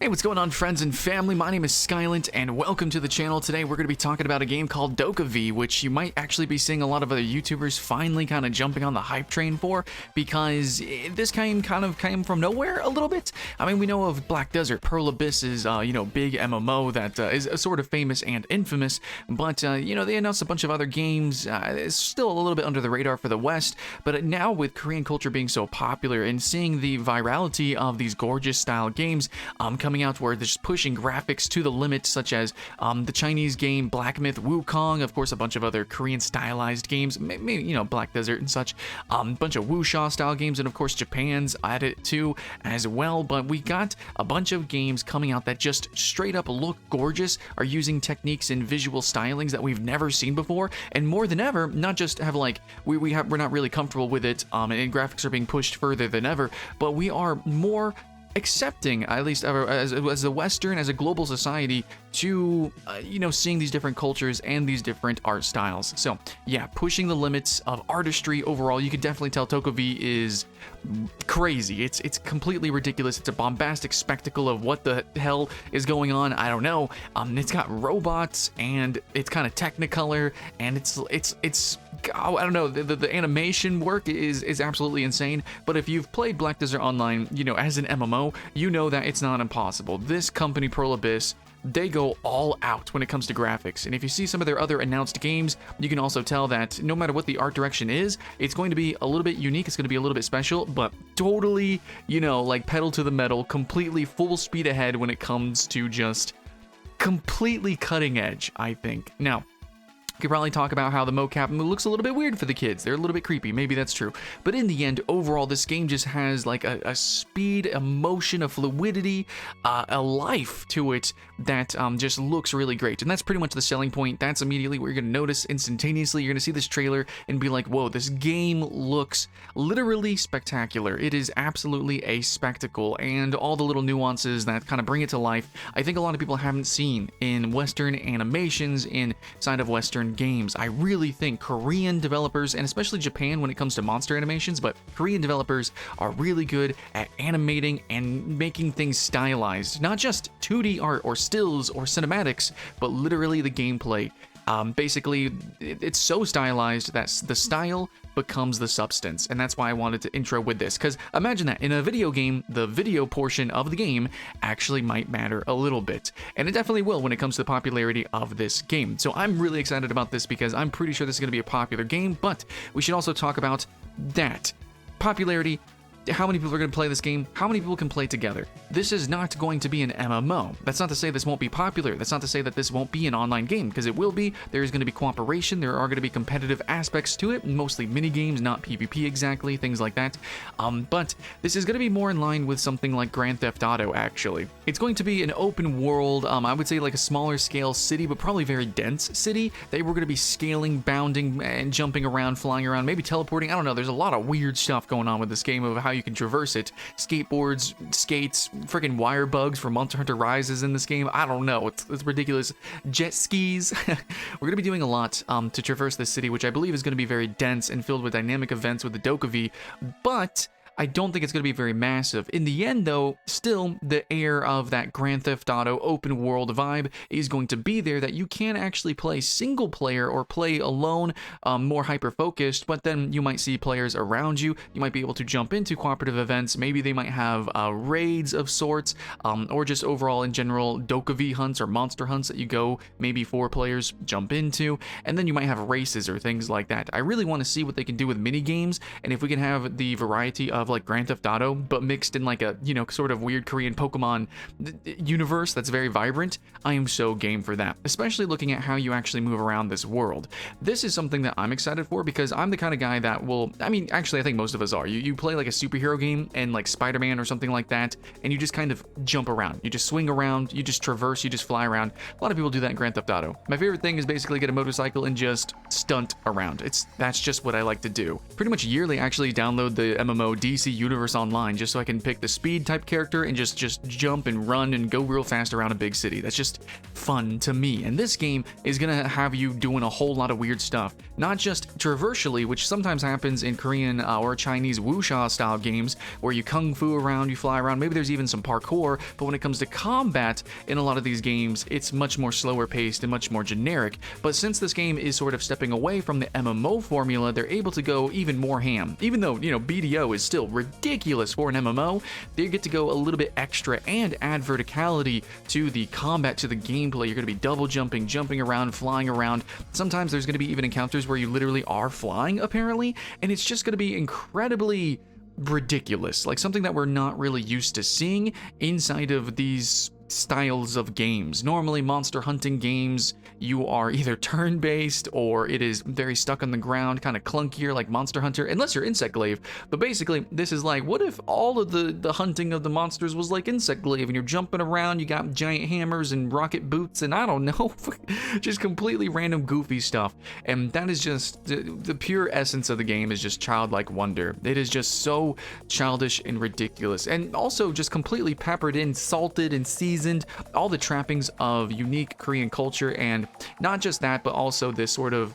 Hey, what's going on, friends and family? My name is Skylent, and welcome to the channel. Today, we're going to be talking about a game called DokeV, which you might actually be seeing a lot of other YouTubers finally kind of jumping on the hype train for, because this game kind of came from nowhere a little bit. I mean, we know of Black Desert, Pearl Abyss's, big MMO that is sort of famous and infamous, but, they announced a bunch of other games. It's still a little bit under the radar for the West, but now with Korean culture being so popular and seeing the virality of these gorgeous style games, coming out where they're just pushing graphics to the limit, such as the Chinese game Black Myth Wukong, of course a bunch of other Korean stylized games, maybe Black Desert and such, bunch of wuxia style games, and of course Japan's at it too as well. But we got a bunch of games coming out that just straight up look gorgeous, are using techniques and visual stylings that we've never seen before, and more than ever, not just have we're not really comfortable with it, and graphics are being pushed further than ever, but we are more accepting, at least as a Western, as a global society, to seeing these different cultures and these different art styles. So yeah, pushing the limits of artistry overall. You could definitely tell DokeV is crazy. It's completely ridiculous. It's a bombastic spectacle of what the hell is going on. I don't know. It's got robots, and it's kind of Technicolor, and it's I don't know, the animation work is absolutely insane. But if you've played Black Desert Online, as an MMO, you know that it's not impossible. This company, Pearl Abyss, they go all out when it comes to graphics, and if you see some of their other announced games, you can also tell that no matter what the art direction is, it's going to be a little bit unique, it's going to be a little bit special, but totally, pedal to the metal, completely full speed ahead when it comes to just completely cutting edge, I think. Now, could probably talk about how the mocap looks a little bit weird for the kids. They're a little bit creepy. Maybe that's true. But in the end, overall, this game just has like a speed, a motion, a fluidity, a life to it that just looks really great. And that's pretty much the selling point. That's immediately what you're going to notice instantaneously. You're going to see this trailer and be like, whoa, this game looks literally spectacular. It is absolutely a spectacle. And all the little nuances that kind of bring it to life, I think a lot of people haven't seen in Western animations inside of Western games. I really think Korean developers, and especially Japan when it comes to monster animations, but Korean developers are really good at animating and making things stylized. Not just 2D art or stills or cinematics, but literally the gameplay. Basically, it's so stylized that the style becomes the substance, and that's why I wanted to intro with this, because imagine that in a video game, the video portion of the game actually might matter a little bit, and it definitely will when it comes to the popularity of this game. So I'm really excited about this because I'm pretty sure this is going to be a popular game, but we should also talk about that popularity. How many people are going to play this game? How many people can play together? This is not going to be an MMO. That's not to say this won't be popular. That's not to say that this won't be an online game, because it will be. There is going to be cooperation. There are going to be competitive aspects to it, mostly mini games, not PvP exactly, things like that. But this is going to be more in line with something like Grand Theft Auto, actually. It's going to be an open world, I would say like a smaller scale city, but probably very dense city. They were going to be scaling, bounding, and jumping around, flying around, maybe teleporting. I don't know. There's a lot of weird stuff going on with this game of how you can traverse it. Skateboards, skates, freaking wire bugs for Monster Hunter Rises in this game. I don't know. It's ridiculous. Jet skis. We're going to be doing a lot to traverse this city, which I believe is going to be very dense and filled with dynamic events with the DokeV, but I don't think it's going to be very massive. In the end, though, still, the air of that Grand Theft Auto open world vibe is going to be there, that you can actually play single player or play alone, more hyper-focused, but then you might see players around you. You might be able to jump into cooperative events. Maybe they might have raids of sorts, or just overall, in general, DokeV hunts or monster hunts that you go, maybe 4 players jump into, and then you might have races or things like that. I really want to see what they can do with mini games, and if we can have the variety of like Grand Theft Auto, but mixed in like a, sort of weird Korean Pokemon universe that's very vibrant, I am so game for that, especially looking at how you actually move around this world. This is something that I'm excited for, because I'm the kind of guy that will, actually I think most of us are. You play like a superhero game and like Spider-Man or something like that, and you just kind of jump around. You just swing around, you just traverse, you just fly around. A lot of people do that in Grand Theft Auto. My favorite thing is basically get a motorcycle and just stunt around. That's just what I like to do. Pretty much yearly, I actually download the MMO PC Universe Online just so I can pick the speed type character and just jump and run and go real fast around a big city. That's just fun to me. And this game is gonna have you doing a whole lot of weird stuff, not just traversally, which sometimes happens in Korean or Chinese wuxia style games where you kung fu around, you fly around, maybe there's even some parkour, but when it comes to combat in a lot of these games, it's much more slower paced and much more generic. But since this game is sort of stepping away from the MMO formula, they're able to go even more ham. Even though, you know, BDO is still ridiculous for an MMO, they get to go a little bit extra and add verticality to the combat, to the gameplay. You're going to be double jumping, jumping around, flying around. Sometimes there's going to be even encounters where you literally are flying, apparently, and it's just going to be incredibly ridiculous, like something that we're not really used to seeing inside of these styles of games. Normally, monster hunting games, you are either turn-based or it is very stuck on the ground, kind of clunkier like Monster Hunter, unless you're Insect Glaive. But basically, this is like, what if all of the hunting of the monsters was like Insect Glaive and you're jumping around, you got giant hammers and rocket boots and I don't know, just completely random goofy stuff. And that is just, the pure essence of the game is just childlike wonder. It is just so childish and ridiculous. And also just completely peppered in, salted and seasoned, all the trappings of unique Korean culture, and not just that, but also this sort of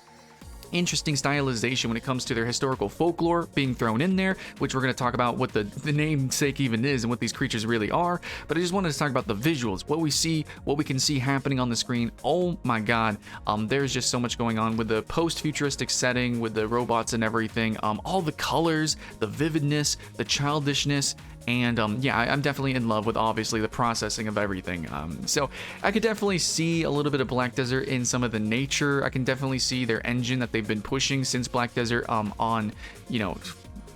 interesting stylization when it comes to their historical folklore being thrown in there, which we're going to talk about what the namesake even is and what these creatures really are. But I just wanted to talk about the visuals, what we see, what we can see happening on the screen. Oh my god, there's just so much going on with the post-futuristic setting, with the robots and everything, all the colors, the vividness, the childishness. And yeah, I'm definitely in love with obviously the processing of everything. So I could definitely see a little bit of Black Desert in some of the nature. I can definitely see their engine that they've been pushing since Black Desert on, you know,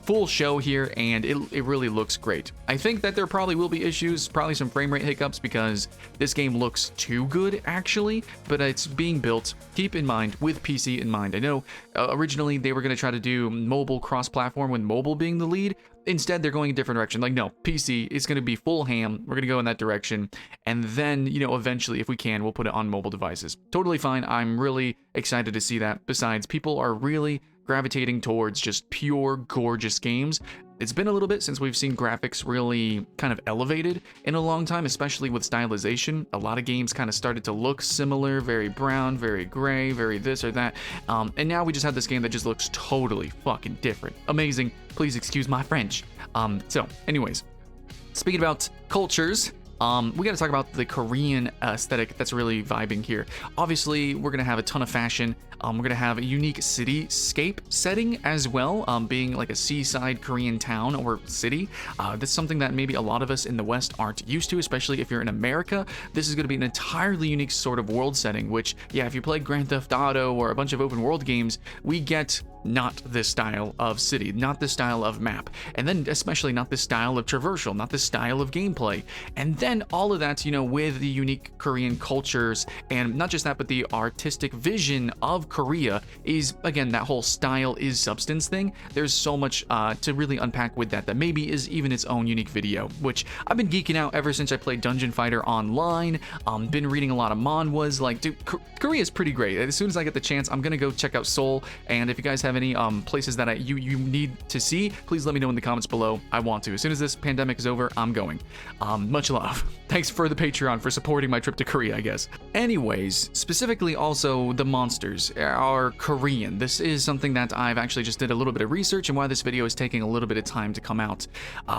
full show here, and it really looks great. I think that there probably will be issues, probably some frame rate hiccups, because this game looks too good actually, but it's being built, keep in mind, with PC in mind. I know originally they were going to try to do mobile cross-platform with mobile being the lead. Instead, they're going a different direction. Like, no, PC is going to be full ham. We're going to go in that direction. And then, you know, eventually, if we can, we'll put it on mobile devices. Totally fine. I'm really excited to see that. Besides, people are really gravitating towards just pure, gorgeous games. It's been a little bit since we've seen graphics really kind of elevated in a long time, especially with stylization. A lot of games kind of started to look similar, very brown, very gray, very this or that. And now we just have this game that just looks totally fucking different. Amazing. Please excuse my French. So anyways, speaking about cultures, we got to talk about the Korean aesthetic that's really vibing here. Obviously, we're going to have a ton of fashion. We're going to have a unique cityscape setting as well, being like a seaside Korean town or city. That's something that maybe a lot of us in the West aren't used to, especially if you're in America. This is going to be an entirely unique sort of world setting, which, yeah, if you play Grand Theft Auto or a bunch of open world games, we get not this style of city, not this style of map, and then especially not this style of traversal, not this style of gameplay. And then all of that, you know, with the unique Korean cultures, and not just that, but the artistic vision of Korea is, again, that whole style is substance thing. There's so much to really unpack with that maybe is even its own unique video, which I've been geeking out ever since I played Dungeon Fighter Online. Been reading a lot of manhwas. Like, dude, Korea is pretty great. As soon as I get the chance, I'm gonna go check out Seoul, and if you guys have any places that you need to see, please let me know in the comments below. I want to. As soon as this pandemic is over, I'm going. Much love. Thanks for the Patreon for supporting my trip to Korea, I guess. Anyways, specifically also the monsters are Korean. This is something that I've actually just did a little bit of research and why this video is taking a little bit of time to come out.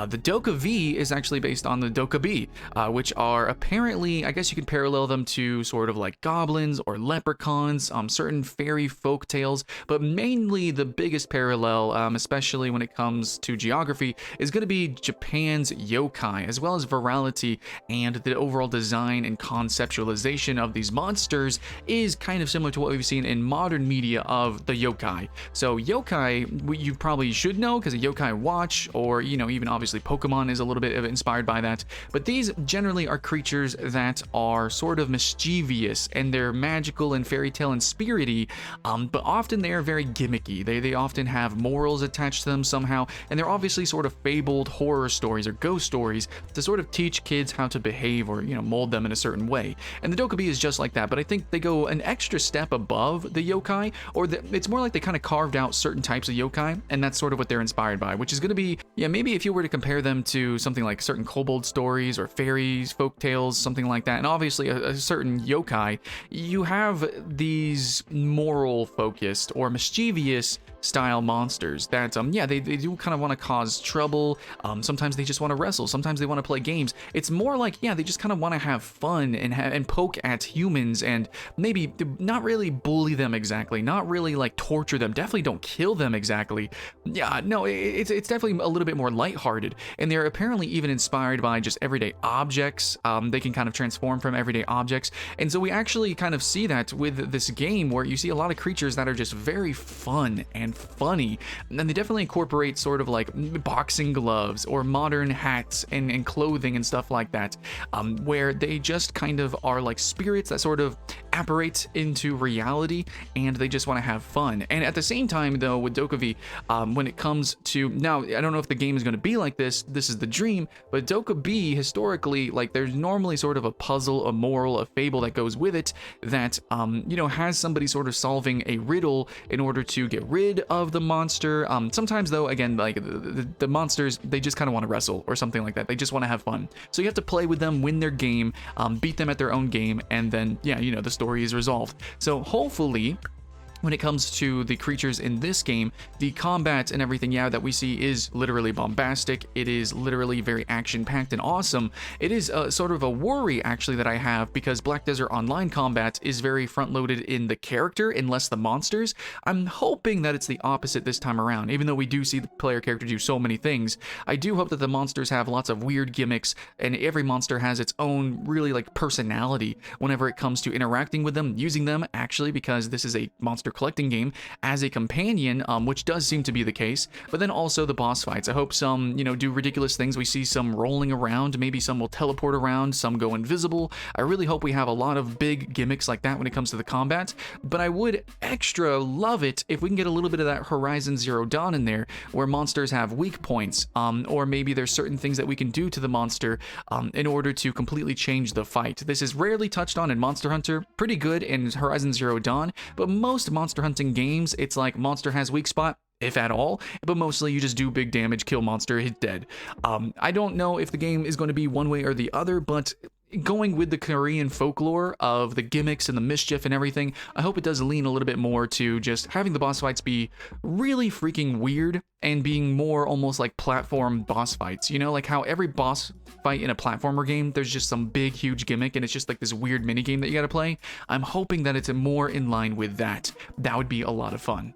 The DokeV is actually based on the Dokebi, which are apparently, I guess you could parallel them to sort of like goblins or leprechauns, certain fairy folk tales, but mainly the biggest parallel, especially when it comes to geography, is going to be Japan's yokai, as well as virality, and the overall design and conceptualization of these monsters is kind of similar to what we've seen in modern media of the yokai. So yokai, you probably should know because a yokai watch, or, you know, even obviously Pokemon is a little bit inspired by that, but these generally are creatures that are sort of mischievous, and they're magical and fairy tale and spirity, but often they are very gimmicky. spooky. They often have morals attached to them somehow, and they're obviously sort of fabled horror stories or ghost stories to sort of teach kids how to behave or, you know, mold them in a certain way. And the Dokebi is just like that, but I think they go an extra step above the yokai, or it's more like they kind of carved out certain types of yokai, and that's sort of what they're inspired by, which is going to be, yeah, maybe if you were to compare them to something like certain kobold stories or fairies, folk tales, something like that, and obviously a certain yokai, you have these moral focused or mischievous style monsters that yeah, they do kind of want to cause trouble. Sometimes they just want to wrestle, sometimes they want to play games. It's more like, yeah, they just kind of want to have fun and poke at humans, and maybe not really bully them exactly, not really like torture them, definitely don't kill them exactly. Yeah, no, it's definitely a little bit more lighthearted, and they're apparently even inspired by just everyday objects. They can kind of transform from everyday objects, and so we actually kind of see that with this game, where you see a lot of creatures that are just very fun and funny, and they definitely incorporate sort of like boxing gloves or modern hats and clothing and stuff like that, where they just kind of are like spirits that sort of apparate into reality, and they just want to have fun. And at the same time, though, with DokeV, when it comes to, now I don't know if the game is going to be like this is the dream, but Dokebi historically, like, there's normally sort of a puzzle, a moral, a fable that goes with it that you know, has somebody sort of solving a riddle in order to get rid of the monster. Sometimes though, again, like the monsters, they just kind of want to wrestle or something like that. They just want to have fun. So you have to play with them, win their game, beat them at their own game, and then, yeah, you know, the story is resolved. So hopefully, when it comes to the creatures in this game, the combat and everything, yeah, that we see is literally bombastic. It is literally very action-packed and awesome. It is sort of a worry, actually, that I have, because Black Desert Online combat is very front-loaded in the character and less the monsters. I'm hoping that it's the opposite this time around. Even though we do see the player character do so many things, I do hope that the monsters have lots of weird gimmicks, and every monster has its own really like personality whenever it comes to interacting with them, using them, actually, because this is a monster collecting game, as a companion, which does seem to be the case. But then also the boss fights, I hope some, you know, do ridiculous things. We see some rolling around, maybe some will teleport around, some go invisible. I really hope we have a lot of big gimmicks like that when it comes to the combat, but I would extra love it if we can get a little bit of that Horizon Zero Dawn in there, where monsters have weak points, or maybe there's certain things that we can do to the monster in order to completely change the fight. This is rarely touched on in Monster Hunter, pretty good in Horizon Zero Dawn, but most monster hunting games, it's like monster has weak spot, if at all, but mostly you just do big damage, kill monster, hit dead. I don't know if the game is going to be one way or the other, but going with the Korean folklore of the gimmicks and the mischief and everything, I hope it does lean a little bit more to just having the boss fights be really freaking weird and being more almost like platform boss fights, you know, like how every boss fight in a platformer game, there's just some big huge gimmick and it's just like this weird mini game that you gotta play. I'm hoping that it's more in line with that. That would be a lot of fun.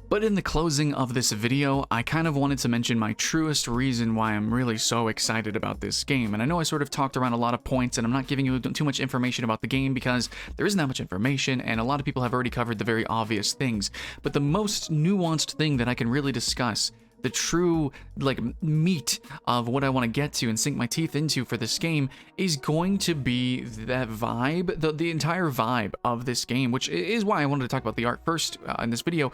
But in the closing of this video, I kind of wanted to mention my truest reason why I'm really so excited about this game. And I know I sort of talked around a lot of points, and I'm not giving you too much information about the game because there isn't that much information, and a lot of people have already covered the very obvious things. But the most nuanced thing that I can really discuss, the true like meat of what I want to get to and sink my teeth into for this game, is going to be that vibe, the entire vibe of this game, which is why I wanted to talk about the art first in this video.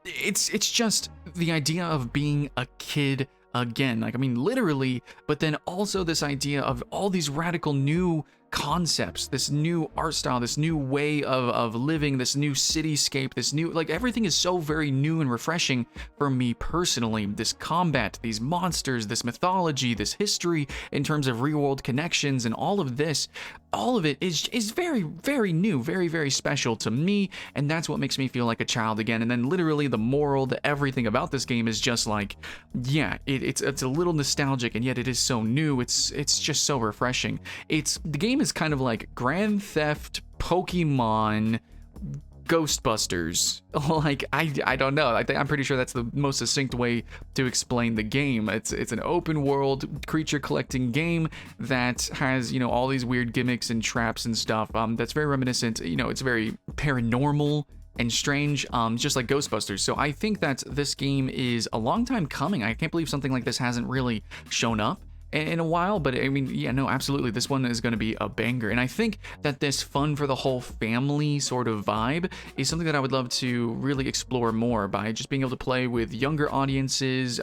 It's just the idea of being a kid again, like, I mean, literally, but then also this idea of all these radical new concepts, this new art style, this new way of living, this new cityscape, this new, like, everything is so very new and refreshing for me personally. This combat, these monsters, this mythology, this history in terms of real-world connections, and all of this, all of it is very, very new, very, very special to me, and that's what makes me feel like a child again. And then literally the moral, the everything about this game is just like, yeah, it's a little nostalgic, and yet it is so new. It's just so refreshing. The game is kind of like Grand Theft, Pokemon, Ghostbusters. Like, I don't know. I'm pretty sure that's the most succinct way to explain the game. It's an open world creature collecting game that has, you know, all these weird gimmicks and traps and stuff. That's very reminiscent. You know, it's very paranormal and strange, just like Ghostbusters. So I think that this game is a long time coming. I can't believe something like this hasn't really shown up. in a while, but I mean, yeah, no, absolutely, this one is going to be a banger. And I think that this fun for the whole family sort of vibe is something that I would love to really explore more by just being able to play with younger audiences,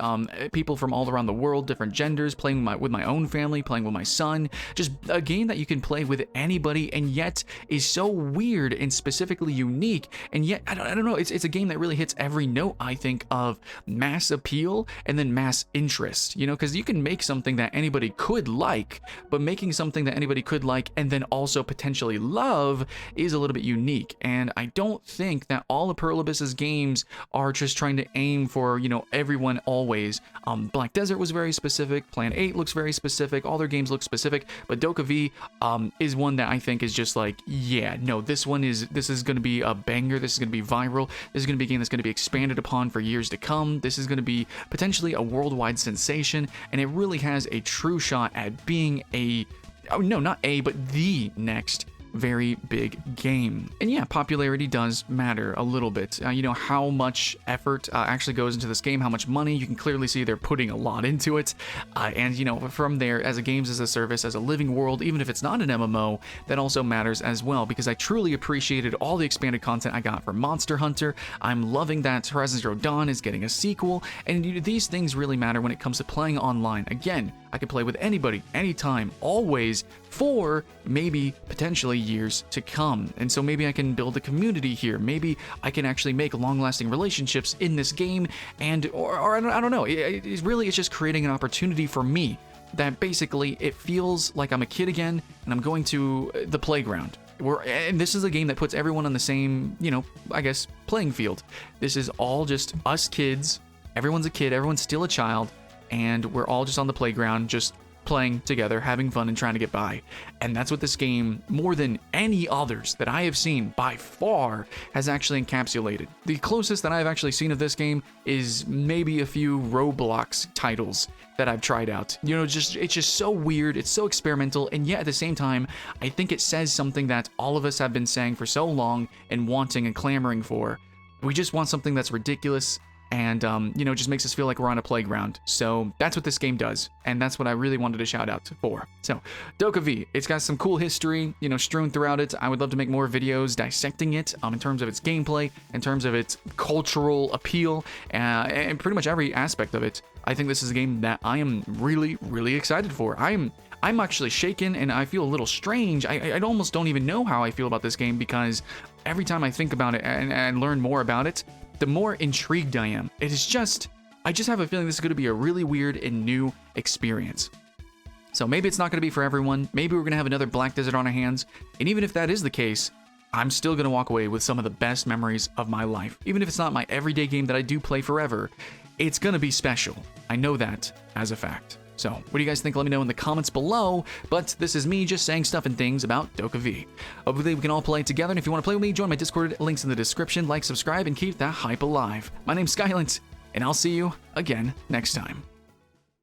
people from all around the world, different genders, playing with my own family, playing with my son. Just a game that you can play with anybody, and yet is so weird and specifically unique. And yet, I don't know, it's a game that really hits every note, I think, of mass appeal and then mass interest, you know, because you can make something that anybody could like, but making something that anybody could like and then also potentially love is a little bit unique. And I don't think that all of Perlibus's games are just trying to aim for, you know, everyone always. Black Desert was very specific, Plan 8 looks very specific, all their games look specific, but DokeV is one that I think is just like, yeah, no, this is going to be a banger, this is going to be viral, this is going to be a game that's going to be expanded upon for years to come, this is going to be potentially a worldwide sensation, and it really has a true shot at being but the next very big game. And yeah, popularity does matter a little bit. You know, how much effort actually goes into this game, how much money, you can clearly see they're putting a lot into it. And you know, from there, as a games as a service, as a living world, even if it's not an MMO, that also matters as well, because I truly appreciated all the expanded content I got from Monster Hunter. I'm loving that Horizon Zero Dawn is getting a sequel, and you know, these things really matter when it comes to playing online. Again, I can play with anybody, anytime, always, for maybe potentially years to come. And so maybe I can build a community here. Maybe I can actually make long-lasting relationships in this game, and or I don't know. It's just creating an opportunity for me that basically it feels like I'm a kid again and I'm going to the playground. And this is a game that puts everyone on the same, you know, I guess, playing field. This is all just us kids. Everyone's a kid, everyone's still a child, and we're all just on the playground, just playing together, having fun, and trying to get by. And that's what this game, more than any others that I have seen by far, has actually encapsulated. The closest that I've actually seen of this game is maybe a few Roblox titles that I've tried out. You know, it's just so weird, it's so experimental, and yet at the same time, I think it says something that all of us have been saying for so long and wanting and clamoring for. We just want something that's ridiculous, and you know, just makes us feel like we're on a playground. So that's what this game does, and that's what I really wanted to shout out for. So DokeV, it's got some cool history, you know, strewn throughout it. I would love to make more videos dissecting it in terms of its gameplay, in terms of its cultural appeal, and pretty much every aspect of it. I think this is a game that I am really, really excited for. I'm actually shaken, and I feel a little strange. I almost don't even know how I feel about this game, because every time I think about it and learn more about it, the more intrigued I am. I just have a feeling this is going to be a really weird and new experience. So maybe it's not going to be for everyone. Maybe we're going to have another Black Desert on our hands. And even if that is the case, I'm still going to walk away with some of the best memories of my life. Even if it's not my everyday game that I do play forever, it's going to be special. I know that as a fact. So, what do you guys think? Let me know in the comments below. But this is me just saying stuff and things about DokeV. Hopefully we can all play together, and if you want to play with me, join my Discord, links in the description. Like, subscribe, and keep that hype alive. My name's Skylent, and I'll see you again next time.